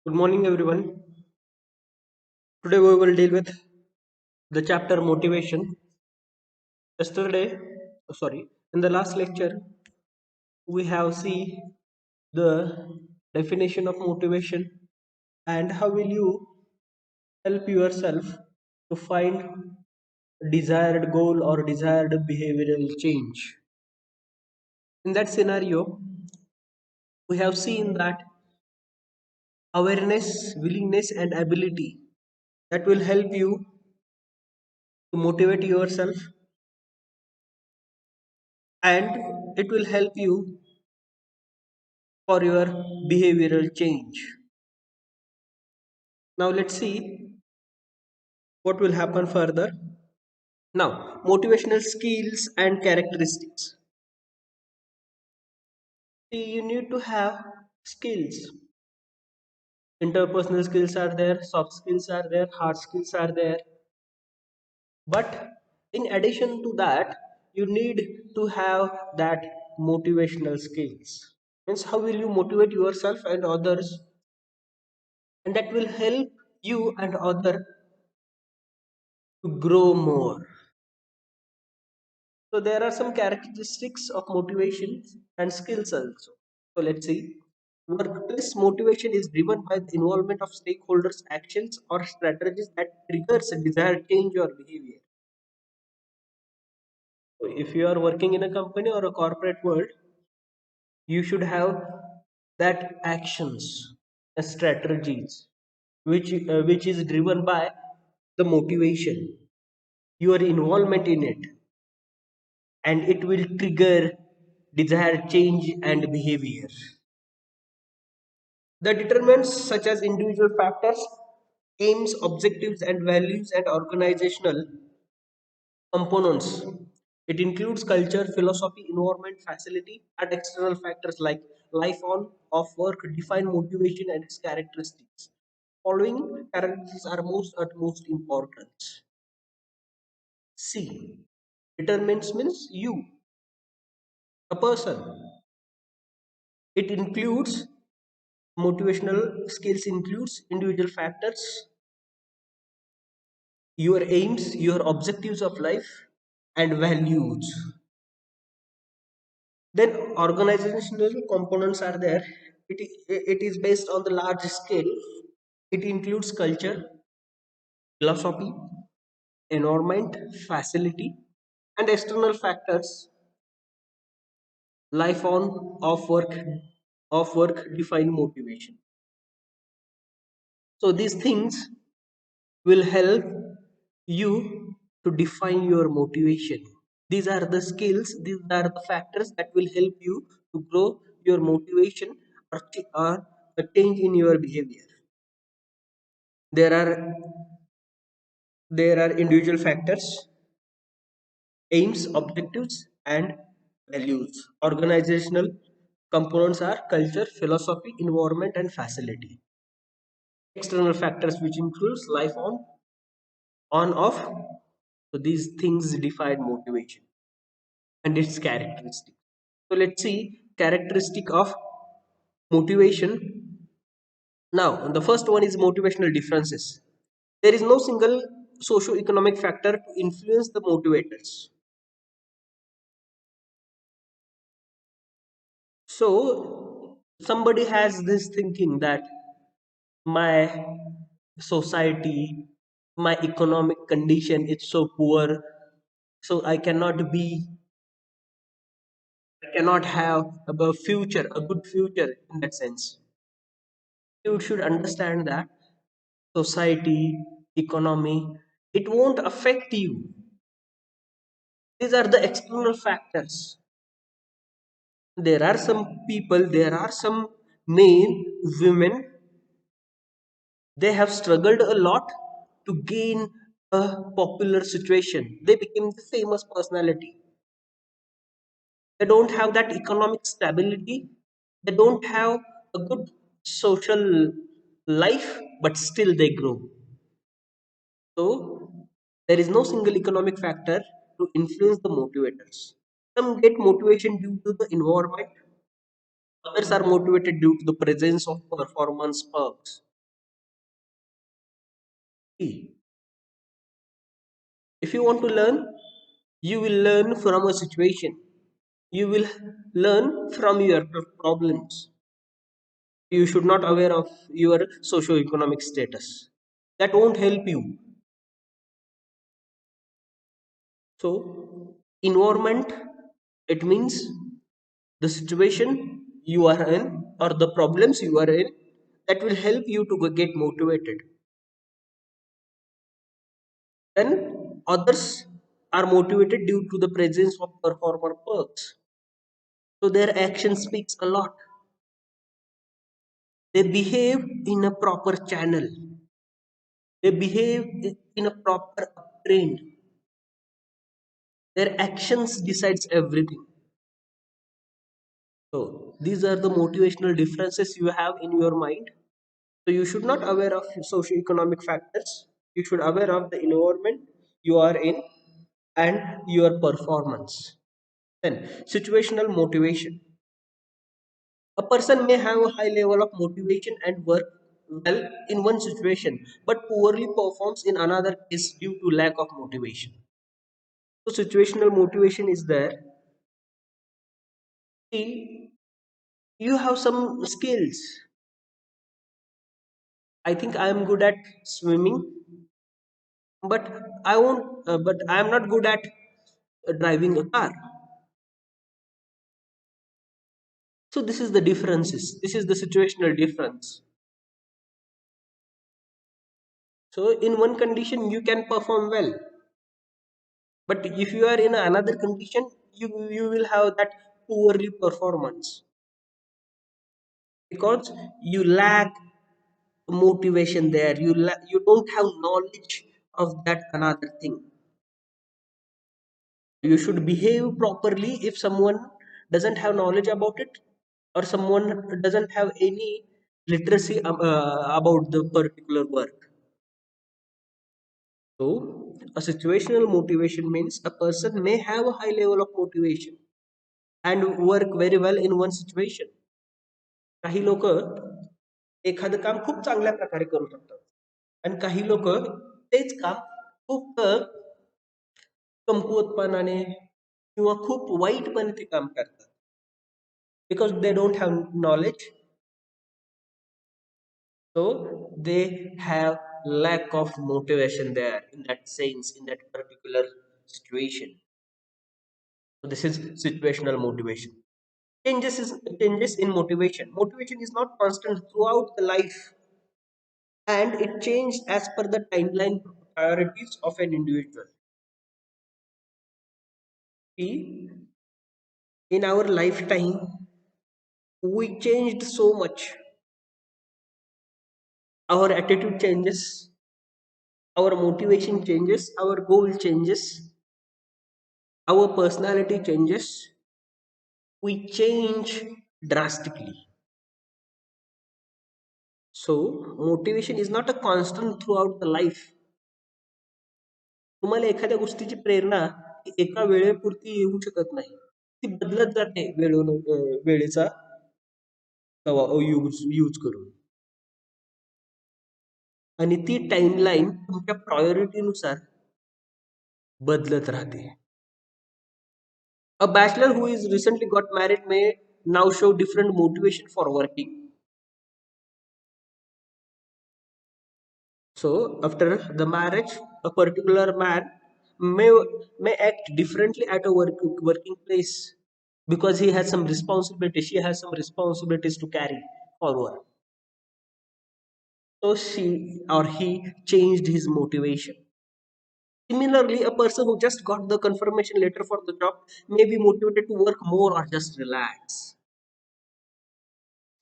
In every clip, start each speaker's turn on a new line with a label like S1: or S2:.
S1: Good morning, everyone. Today we will deal with the chapter motivation. Yesterday, in the last lecture, we have seen the definition of motivation and how will you help yourself to find desired goal or desired behavioral change. In that scenario, we have seen that awareness, willingness, and ability that will help you to motivate yourself and it will help you for your behavioral change. Now let's see what will happen further. Now, motivational skills and characteristics. See, you need to have skills. Interpersonal skills are there, soft skills are there, hard skills are there. But in addition to that, you need to have that motivational skills. Means how will you motivate yourself and others, and that will help you and other to grow more. So there are some characteristics of motivation and skills also. So let's see. Workplace motivation is driven by the involvement of stakeholders' actions or strategies that triggers a desired change or behavior. So if you are working in a company or a corporate world, you should have that actions and strategies which is driven by the motivation, your involvement in it, and it will trigger desired change and behavior. The determinants such as individual factors, aims, objectives, and values, and organizational components. It includes culture, philosophy, environment, facility, and external factors like life on, off work, define motivation and its characteristics. Following characteristics are most at most important. C. Determinants means you, a person. It includes motivational skills includes individual factors, your aims, your objectives of life, and values. Then organizational components are there. It is based on the large scale. It includes culture, philosophy, environment, facility, and external factors, life on, off work define motivation. So these things will help you to define your motivation. These are the skills, these are the factors that will help you to grow your motivation or a change in your behavior. There are individual factors, aims, objectives, and values. Organizational components are culture, philosophy, environment, and facility. External factors which includes life on, off. So these things define motivation and its characteristic. So let's see characteristic of motivation. Now, the first one is motivational differences. There is no single socio-economic factor to influence the motivators. So, somebody has this thinking that my society, my economic condition is so poor, so I cannot have a future, a good future in that sense. You should understand that society, economy, it won't affect you. These are the external factors. There are some people, there are some men, women, they have struggled a lot to gain a popular situation. They became the famous personality. They don't have that economic stability. They don't have a good social life, but still they grow. So there is no single economic factor to influence the motivators. Some get motivation due to the environment, others are motivated due to the presence of performance perks. See, if you want to learn, you will learn from a situation. You will learn from your problems. You should not aware of your socio-economic status. That won't help you. So, environment, it means the situation you are in or the problems you are in that will help you to get motivated. Then others are motivated due to the presence of performer perks. So their action speaks a lot. They behave in a proper channel. They behave in a proper trained. Their actions decides everything. So these are the motivational differences you have in your mind. So you should not aware of socio-economic factors. You should aware of the environment you are in and your performance. Then situational motivation. A person may have a high level of motivation and work well in one situation, but poorly performs in another case due to lack of motivation. So situational motivation is there. See, you have some skills. I think I am good at swimming, but I won't. But I am not good at driving a car. So this is the differences. This is the situational difference. So in one condition you can perform well, but if you are in another condition, you will have that poorly performance because you lack motivation there. You don't have knowledge of that another thing. You should behave properly if someone doesn't have knowledge about it or someone doesn't have any literacy about the particular work. So, a situational motivation means a person may have a high level of motivation and work very well in one situation. काही लोक एखादं काम खूप चांगल्या प्रकारे करू शकतात आणि काही लोक तेच काम खूप कमकुवतपणाने किंवा खूप वाईटपणे ते काम करतात because they don't have knowledge, so they have lack of motivation there in that sense in that particular situation. So this is situational motivation. Changes in motivation. Motivation is not constant throughout the life, and it changed as per the timeline priorities of an individual. See, in our lifetime, we changed so much. Our attitude changes, our motivation changes, our goal changes, our personality changes. We change drastically. So, motivation is not a constant throughout the life. तुम्हाला एखाद्या गोष्टीची प्रेरणा एका वेळेपुरती येऊ शकत नाही. ती बदलत जाते वेळेचा यूज करून आणि ती टाइमलाईन तुमच्या प्रायोरिटीनुसार बदलत राहते. A bachelor who is recently got married may now show different motivation for working. So after the marriage, a particular man may may act differently at a working place because he has some responsibilities. She has some responsibilities to carry forward. So she or he changed his motivation. Similarly, a person who just got the confirmation letter for the job may be motivated to work more or just relax.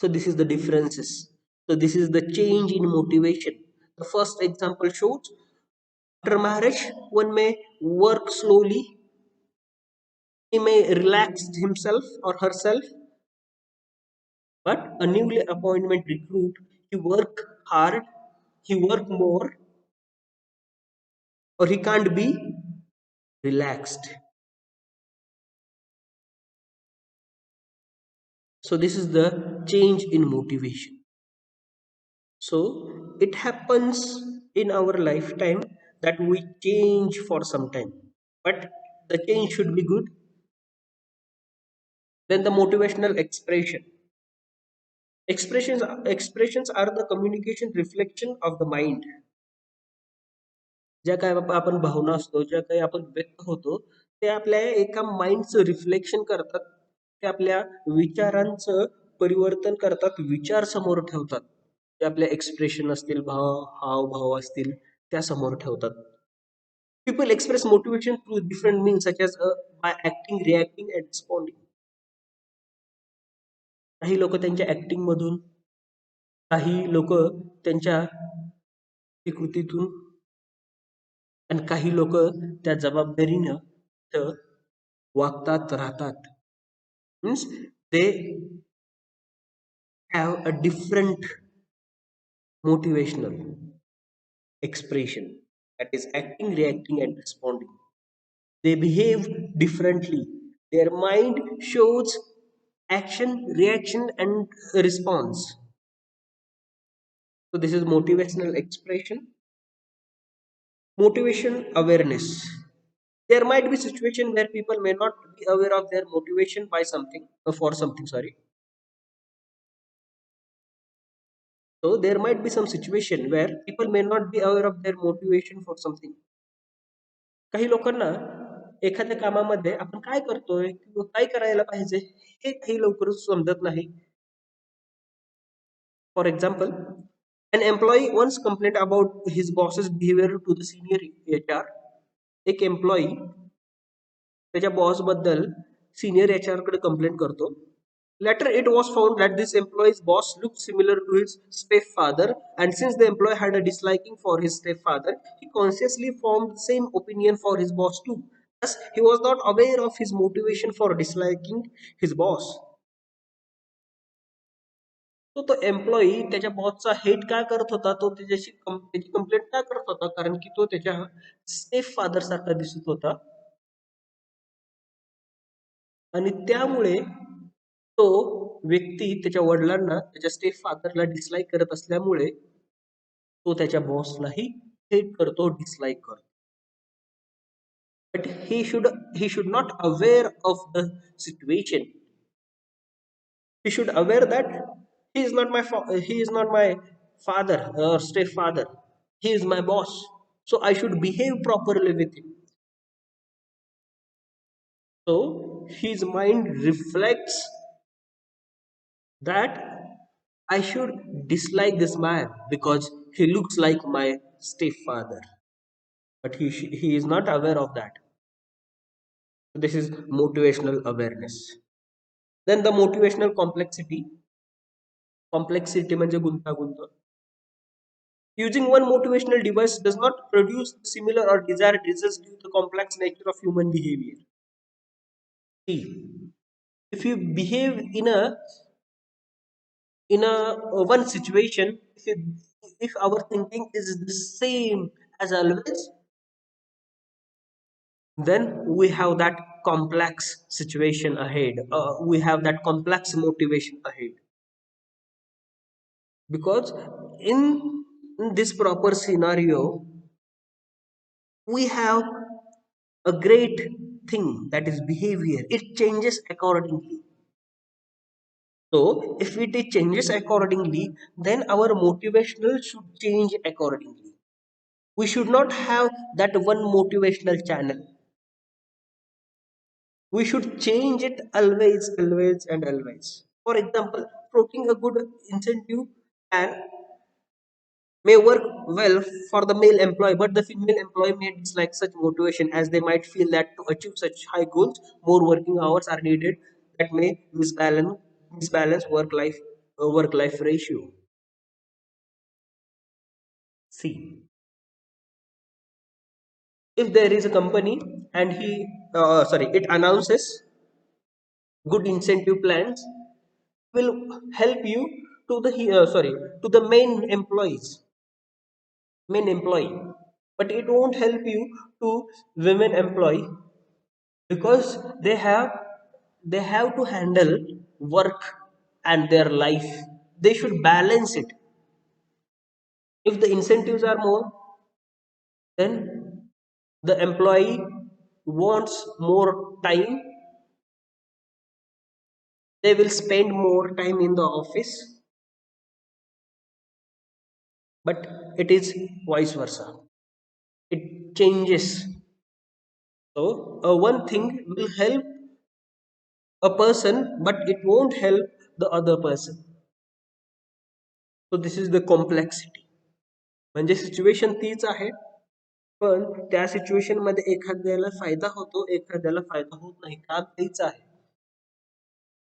S1: So this is the differences. So this is the change in motivation. The first example shows after marriage, one may work slowly, he may relax himself or herself, but a newly appointment recruit, he work hard, he work more, or he can't be relaxed. So this is the change in motivation. So it happens in our lifetime that we change for some time, but the change should be good. Then the motivational expressions are the communication reflection of the mind. ज्या काय आपण भावना असतो, ज्या काही आपण व्यक्त होतो, ते आपल्या एका माइंडचं रिफ्लेक्शन करतात. ते आपल्या विचारांचं परिवर्तन करतात, विचार समोर ठेवतात. ते आपले एक्सप्रेशन असतील, हावभाव असतील, त्या समोर ठेवतात. People express motivation through different means such as by acting, reacting and responding. काही लोक त्यांच्या ऍक्टिंग मधून, काही लोक त्यांच्या कृतीतून, आणि काही लोक त्या जबाबदारीनं तर वागतात राहतात. Means they have a different motivational expression, that is acting, reacting and responding. They behave differently. Their mind shows action, reaction and response. So this is motivational expression. Motivation awareness. There might be situation where people may not be aware of their motivation by something, for something, sorry. So there might be some situation where people may not be aware of their motivation for something. काही लोकांना एखाद्या कामामध्ये आपण काय करतोय किंवा काय करायला पाहिजे हे काही लवकर समजत नाही. For example, an employee once complained about his boss's behavior to the senior HR. एक एम्प्लॉई त्याच्या बॉस बद्दल सिनियर एचआर कडे कंप्लेंट करतो. Later, it was found that this employee's boss looked similar to his stepfather, and since the employee had a disliking for his stepfather, he consciously formed the same opinion for his boss too. Thus, he was not aware of his motivation for disliking his boss. तो तो employee त्याच्या बॉसचा hate का करत होता, तो त्याची complaint का करत होता, कारण की तो त्याच्या स्टेप फादर सारखा दिसत होता. आणि त्यामुळे तो व्यक्ती त्याच्या वडिलांना, त्याच्या स्टेप फादरला डिसलाईक करत असल्यामुळे तो त्याच्या बॉसलाही हेट करतो, डिसलाईक करतो. But he should not aware of the situation. He should aware that he is not my father or stepfather. He is my boss, so I should behave properly with him. So his mind reflects that I should dislike this man because he looks like my stepfather. But he is not aware of that. This is motivational awareness. Then the motivational complexity. Complexity म्हणजे गुंतागुंत. Using one motivational device does not produce similar or desired results due to the complex nature of human behavior. See, if you behave in a one situation, if our thinking is the same as always, then we have that complex situation ahead. We have that complex motivation ahead. Because in this proper scenario, we have a great thing, that is behavior. It changes accordingly. So if it changes accordingly, then our motivational should change accordingly. We should not have that one motivational channel. We should change it always, always and always. For example, promoting a good incentive and may work well for the male employee, but the female employee may dislike such motivation, as they might feel that to achieve such high goals, more working hours are needed that may misbalance work life ratio. See, if there is a company and it announces good incentive plans, will help you to the main employee, but it won't help you to women employee, because they have to handle work and their life. They should balance it. If the incentives are more, then the employee wants more time, they will spend more time in the office, but it is vice versa. It changes. So, one thing will help a person, but it won't help the other person. So, this is the complexity. म्हणजे situation तीच आहे, पण त्या situation मध्ये एखाद्याला फायदा होतो, एखाद्याला फायदा होत नाही, काम तेच आहे.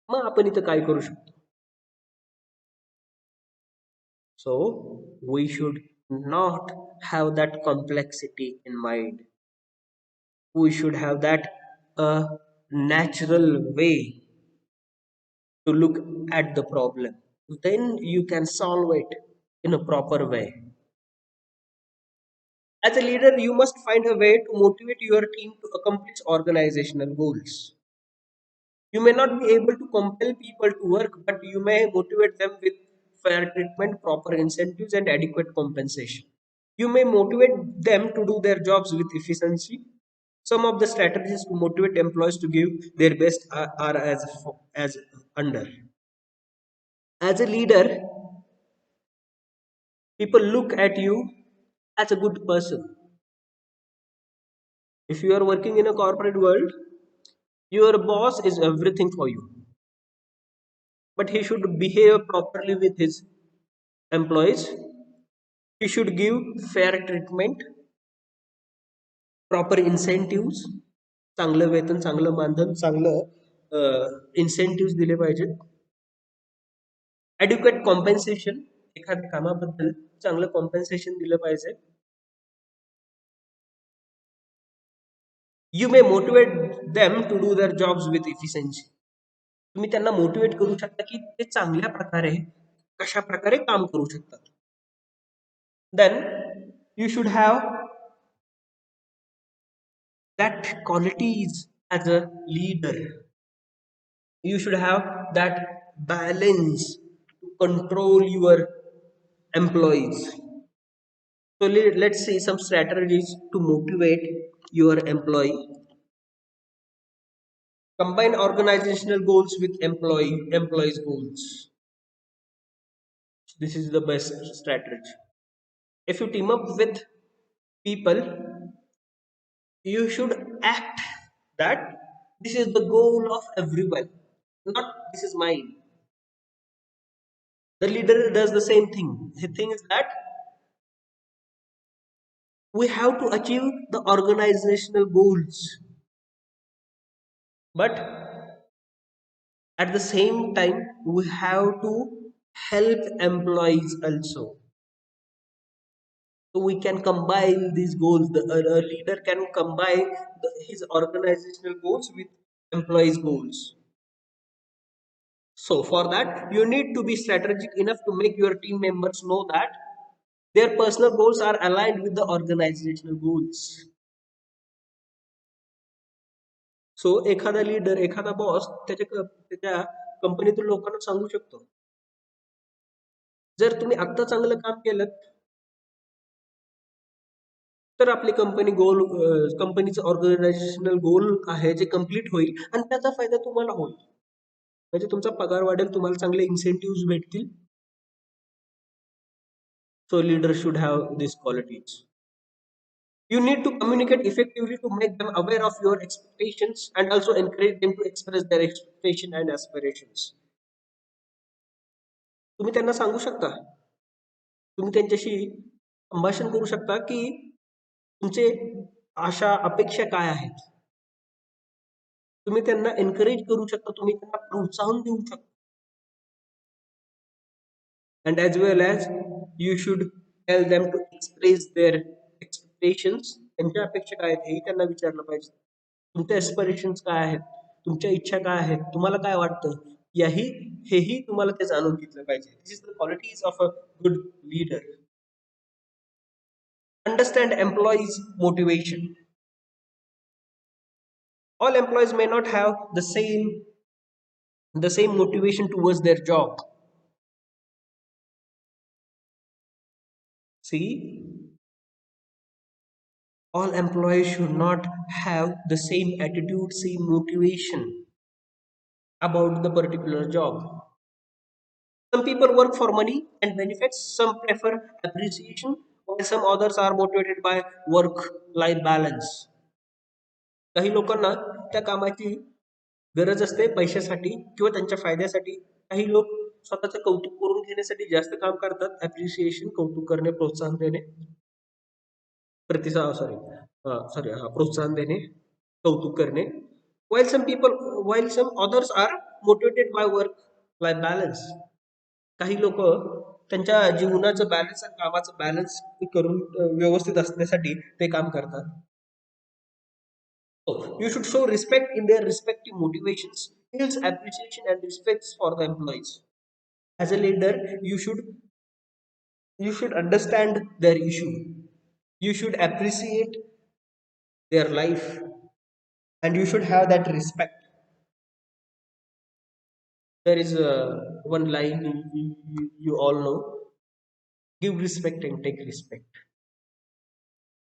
S1: मग आपण इथं काय करू शकतो? So we should not have that complexity in mind. We should have that natural way to look at the problem. Then you can solve it in a proper way. As a leader, you must find a way to motivate your team to accomplish organizational goals. You may not be able to compel people to work, but you may motivate them with fair treatment, proper incentives, and adequate compensation. You may motivate them to do their jobs with efficiency. Some of the strategies to motivate employees to give their best are as under. As a leader, people look at you as a good person. If you are working in a corporate world, your boss is everything for you, but he should behave properly with his employees. He should give fair treatment, proper incentives, चांगलं वेतन, चांगलं मानधन, चांगलं incentive दिले पाहिजेत. ॲड्युकेट compensation, एखाद्या कामाबद्दल चांगलं compensation दिलं पाहिजे. You may motivate them to do their jobs with efficiency. तुम्ही त्यांना मोटिवेट करू शकता की ते चांगल्या प्रकारे कशा प्रकारे काम करू शकतात. Then you should have that qualities as a leader. You should have that balance to control your employees. So let's see some strategies to motivate your employee. Combine organizational goals with employees goals. This is the best strategy. If you team up with people, you should act that this is the goal of everyone, not this is mine. The leader does the same thing. He thinks that we have to achieve the organizational goals, but at the same time we have to help employees also. So we can combine these goals. A leader can combine his organizational goals with employees goals. So for that you need to be strategic enough to make your team members know that their personal goals are aligned with the organizational goals. सो एखादा leader, एखादा boss त्याच्या कंपनीतील लोकांना सांगू शकतो, जर तुम्ही आत्ता चांगलं काम केलं तर आपली कंपनीचं ऑर्गनायझेशनल गोल आहे जे कम्प्लीट होईल आणि त्याचा फायदा तुम्हाला होईल. म्हणजे तुमचा पगार वाढेल, तुम्हाला चांगले इन्सेंटिव्ह भेटतील. So leader should have this qualities. You need to communicate effectively to make them aware of your expectations and also encourage them to express their expectation and aspirations. तुम्ही त्यांना सांगू शकता, तुम्ही त्यांच्याशी संभाषण करू शकता की तुमचे आशा अपेक्षा काय आहेत. तुम्ही त्यांना एनकरेज करू शकता, तुम्ही त्यांना प्रोत्साहन देऊ शकता. And as well as you should tell them to express their expectations. त्यांच्या अपेक्षा काय आहेत हेही त्यांना विचारलं पाहिजे. तुमच्या एस्पिरेशन्स काय आहेत, तुमच्या इच्छा काय आहेत, तुम्हाला काय वाटतं, हेही तुम्हाला ते जाणून घेतलं पाहिजे. This is the qualities of a good leader. Understand employees' motivation. All employees may not have the same motivation towards their job. See, All employees should not have the same attitude, same motivation about the particular job. Some people work for money and benefits, some prefer appreciation, while some others are motivated by work life balance. काही लोकांना त्या कामाची गरज असते पैशासाठी किंवा त्यांच्या फायद्यासाठी. काही लोक स्वतःचं कौतुक करून घेण्यासाठी जास्त काम करतात. ऍप्रिसिएशन, कौतुक करणे, प्रोत्साहन देणे, प्रतिसाद सॉरी सॉरी प्रोत्साहन देणे, कौतुक करणे. while some people while some others are motivated by work life balance. काही लोक त्यांच्या जीवनाचं बॅलन्स आणि कामाचं बॅलन्स करून व्यवस्थित असण्यासाठी ते काम करतात. You should show respect in their respective motivations, skills, appreciation, and respects for the employees. As a leader, you should understand their issue. You should appreciate their life, and you should have that respect. There is one line you all know: give respect and take respect.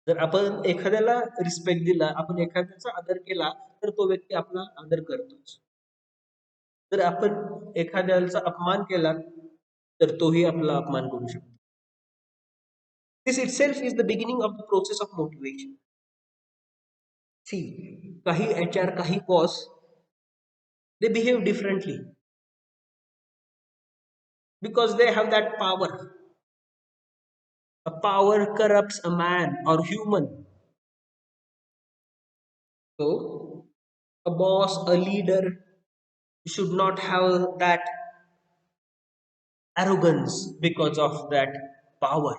S1: जर आपण एखाद्याला respect दिला, आपण एखाद्याचा आदर केला, तर तो व्यक्ती आपला आदर करतोच. जर आपण एखाद्याचा अपमान केला, तर तोही आपला अपमान करू शकतो. This itself is the beginning of the process of motivation. See, काही HR, काही boss, they behave differently because they have that power. A power corrupts a man or human. So, a boss, a leader should not have that arrogance because of that power.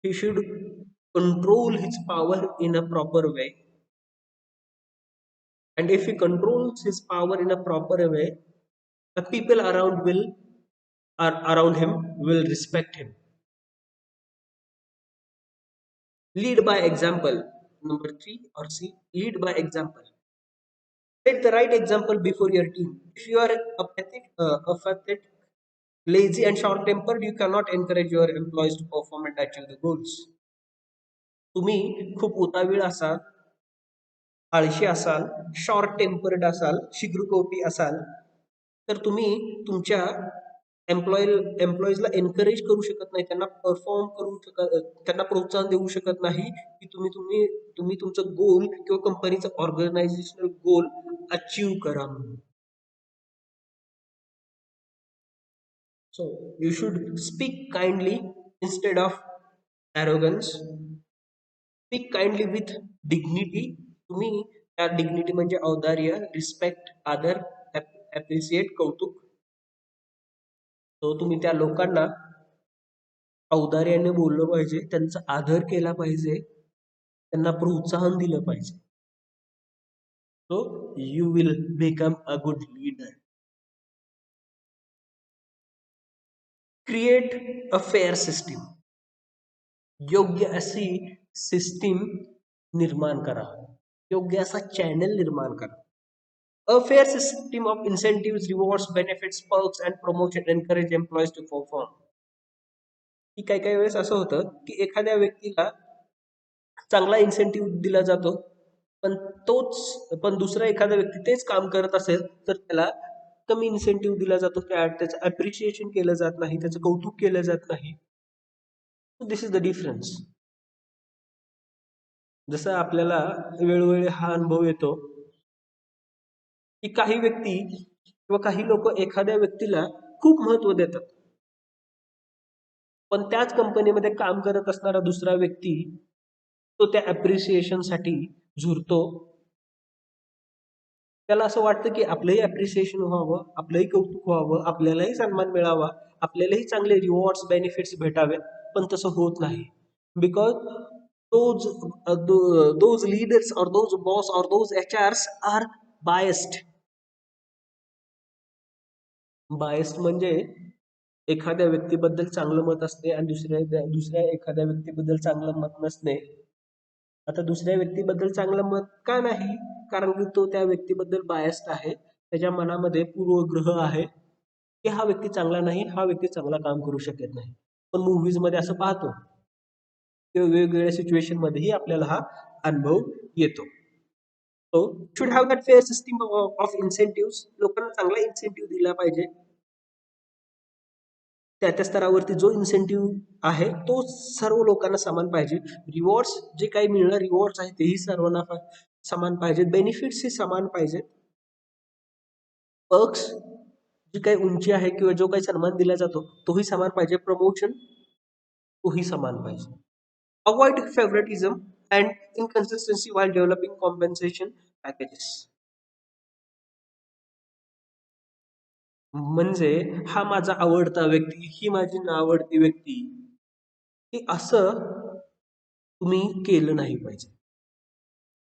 S1: He should control his power in a proper way. And if he controls his power in a proper way, the people around him will respect him. Lead by example. Number 3 or C, lead by example. Set the right example before your team. If you are apathetic, lazy, and short-tempered, you cannot encourage your employees to perform and achieve the goals. तुम्ही खूप उतावीळ असाल, आळशी असाल, short tempered असाल, शीघ्रकोपी असाल, तर तुम्ही तुमच्या एम्प्लॉईजला एनकरेज करू शकत नाही, त्यांना परफॉर्म करू शकत, त्यांना प्रोत्साहन देऊ शकत नाही की तुम्ही तुम्ही तुम्ही तुमचं गोल किंवा कंपनीचं ऑर्गनायझेशनल गोल अचीव करा म्हणून. So you should speak kindly instead of arrogance. Speak kindly with dignity. तुम्ही त्या डिग्निटी म्हणजे औदार्य, रिस्पेक्ट, आदर, ॲप्रिसिएट, कौतुक. तो तुम्ही त्या लोकांना औदार्याने बोललं पाहिजे, त्यांचा आदर केला पाहिजे, त्यांना प्रोत्साहन दिलं पाहिजे. So you will become a good leader. Create a fair system. योग्य अशी सिस्टीम निर्माण करा, योग्य असा चॅनल निर्माण करा. A fair system of incentives, rewards, benefits, perks, and promotion encourage employees to perform. की काही काही वेळेस असं होतं की एखाद्या व्यक्तीला चांगला इन्सेंटिव्ह दिला जातो, पण दुसरा एखादा व्यक्ती तेच काम करत असेल तर त्याला कमी इन्सेंटिव्ह दिला जातो, त्याचं अप्रिशिएशन केलं जात नाही, त्याचं कौतुक केलं जात नाही. This is the difference. जसं आपल्याला वेळोवेळी हा अनुभव येतो की काही व्यक्ती किंवा काही लोक एखाद्या व्यक्तीला खूप महत्व देतात, पण त्याच कंपनीमध्ये काम करत असणारा दुसरा व्यक्ती तो त्या अप्रिसिएशन साठी झुरतो. त्याला असं वाटतं की आपलंही अप्रिसिएशन व्हावं, आपलंही कौतुक व्हावं, आपल्यालाही सन्मान मिळावा, आपल्यालाही चांगले रिवॉर्ड्स, बेनिफिट्स भेटावेत, पण तसं होत नाही. Because those leaders or those boss or those HRs are biased. Biased म्हणजे एखाद्या व्यक्तीबद्दल चांगलं मत असते आणि दुसऱ्या एखाद्या व्यक्तीबद्दल चांगलं मत नसणे. आता दुसऱ्या व्यक्तीबद्दल चांगलं मत का नाही? कारण की तो त्या व्यक्तीबद्दल बायस्ड आहे, त्याच्या मनामध्ये पूर्वग्रह आहे की हा व्यक्ती चांगला नाही, हा व्यक्ती चांगला काम करू शकत नाही. पण मूव्हीज मध्ये असं पाहतो. किंवा वेगवेगळ्या सिच्युएशन मध्येही आपल्याला हा अनुभव येतो. So should have that fair system of incentive. लोकांना चांगला इन्सेंटिव्ह दिला पाहिजे. त्या त्या स्तरावरती जो इन्सेंटिव्ह आहे तो सर्व लोकांना समान पाहिजे. रिवॉर्ड्स जे काही मिळणार रिवॉर्ड्स आहेत तेही सर्वांना समान पाहिजेत. बेनिफिट्स हे समान पाहिजेत. पर्क्स जी काही उंची आहे किंवा जो काही सन्मान दिला जातो तोही समान पाहिजे. प्रमोशन तोही समान पाहिजे. Avoid favouritism and inconsistency while developing compensation packages. म्हणजे हा माझा आवडता व्यक्ती, ही माझी नावडती व्यक्ती, की असं तुम्ही केलं नाही पाहिजे.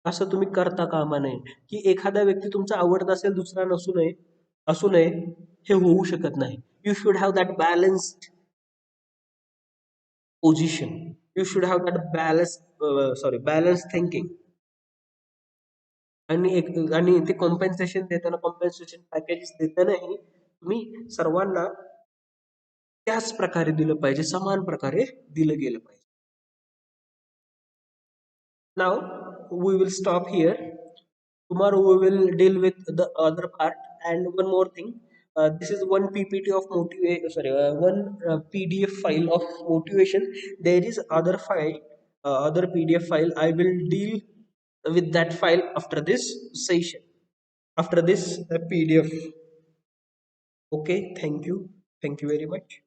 S1: असं तुम्ही करता कामा नये, की एखादा व्यक्ती तुमचा आवडता असेल, दुसरा असू नये, हे होऊ शकत नाही. You should have that balanced position. You should have that balance thinking. आणि ते कॉम्पेन्सेशन पॅकेजेस देतानाही तुम्ही सर्वांना त्याच प्रकारे दिलं पाहिजे, समान प्रकारे दिलं गेलं पाहिजे. Now we will stop here. Tomorrow we will deal with the other part. And one more thing, this is one PPT of one PDF file of motivation. There is other PDF file. I will deal with that file after this session, after this PDF. Okay, thank you very much.